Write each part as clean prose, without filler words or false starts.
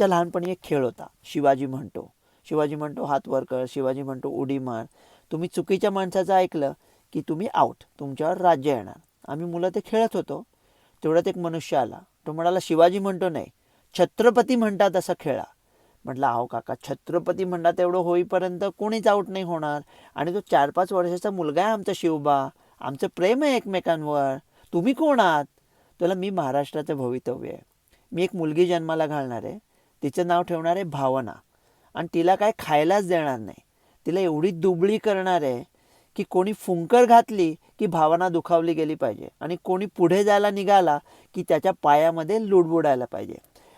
लहानपणी एक खेळ होता, शिवाजी म्हणतो. शिवाजी म्हणतो हात वर कर, शिवाजी म्हणतो उडी मार. तुम्ही चुकीच्या माणसाचं ऐकलं की तुम्ही आऊट, तुमच्यावर राज्य येणार. आम्ही मुलं ते खेळत होतो. तेवढ्यात एक मनुष्य आला. तो म्हणाला शिवाजी म्हणतो नाही, छत्रपती म्हणतात असं खेळा. म्हटलं अहो काका, छत्रपती म्हणतात एवढं होईपर्यंत कोणीच आऊट नाही होणार. आणि तो 4-5 वर्षाचा मुलगा आहे आमचा शिवबा. आमचं प्रेम आहे एकमेकांवर. तुम्ही कोण आहात? तुला मी महाराष्ट्राचं भवितव्य आहे. मी एक मुलगी जन्माला घालणार आहे. तिचं नाव ठेवणार आहे भावना. आणि तिला काय खायलाच देणार नाही. तिला एवढी दुबळी करणार आहे की कोणी फुंकर घातली की भावना दुखावली गेली पाहिजे. आणि कोणी पुढे जायला निघाला की त्याच्या पायामध्ये लुडबुडायला पाहिजे.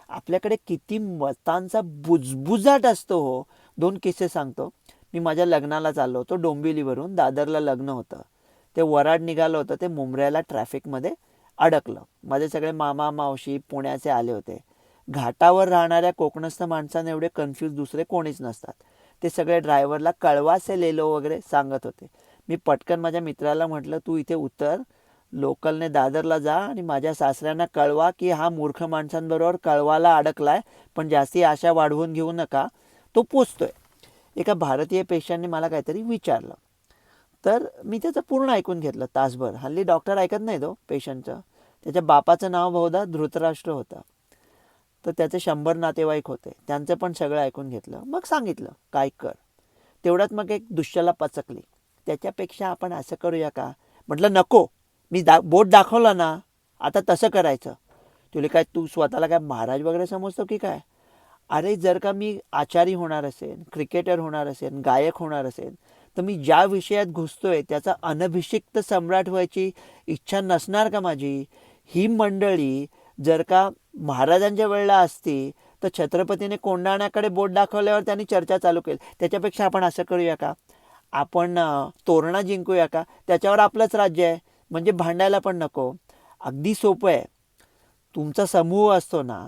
आपल्याकडे किती मतांचा बुजबुजाट असतो हो. 2 किस्से सांगतो. मी माझ्या लग्नाला चाललो होतो डोंबिवलीवरून. दादरला लग्न होतं. ते वराड निघालं होतं. ते मुंब्र्याला ट्रॅफिकमध्ये अडकलं. माझे सगळे मामा मावशी पुण्याचे आले होते. घाटावर राहणाऱ्या कोकणस्थ माणसांना एवढे कन्फ्यूज दुसरे कोणीच नसतात. ते सगळे ड्रायव्हरला कळवा से लेलो वगैरे सांगत होते. मी पटकन माझ्या मित्राला म्हटलं तू इथे उतर, लोकलने दादरला जा आणि माझ्या सासऱ्यांना कळवा की हा मूर्ख माणसांबरोबर कळवाला अडकलाय, पण जास्ती आशा वाढवून घेऊ नका, तो पोचतोय. एका भारतीय पेशंटने मला काहीतरी विचारलं. तर मी त्याचं पूर्ण ऐकून घेतलं तासभर. हल्ली डॉक्टर ऐकत नाही तो पेशंटचं. त्याच्या बापाचं नाव बहुधा धृतराष्ट्र होतं. तर त्याचे 100 नातेवाईक होते. त्यांचं पण सगळं ऐकून घेतलं. मग सांगितलं काय कर. तेवढ्यात मग एक दुश्चला पचकली. त्याच्यापेक्षा आपण असं करूया का. म्हटलं नको, मी बोट दाखवलं ना, आता तसं करायचं. तुला काय, तू स्वतःला काय महाराज वगैरे समजतो की काय. अरे जर का मी आचारी होणार असेल, क्रिकेटर होणार असेल, गायक होणार असेल, तर मी ज्या विषयात घुसतोय त्याचा अनभिषिक्त सम्राट व्हायची इच्छा नसणार का माझी. ही मंडळी जर का महाराजांच्या वेळेला असती तर छत्रपतीने कोंढाण्याकडे बोट दाखवल्यावर त्यांनी चर्चा चालू केली. त्याच्यापेक्षा आपण असं करूया का, आपण तोरणा जिंकूया का, त्याच्यावर आपलंच राज्य आहे, म्हणजे भांडायला पण नको. अगदी सोपं आहे. तुमचा समूह असतो ना,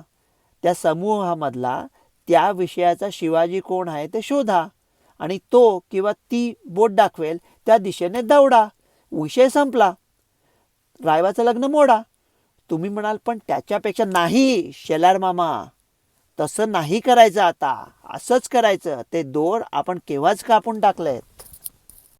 त्या समूहामधला त्या विषयाचा शिवाजी कोण आहे ते शोधा आणि तो किंवा ती बोट दाखवेल त्या दिशेने दौडा. विषय संपला. रायबाचं लग्न मोडा. तुम्ही म्हणाल पण त्याच्यापेक्षा नाही शेलार मामा, तसं नाही करायचं. आता असंच करायचं. ते दोर आपण केव्हाच कापून टाकलेत.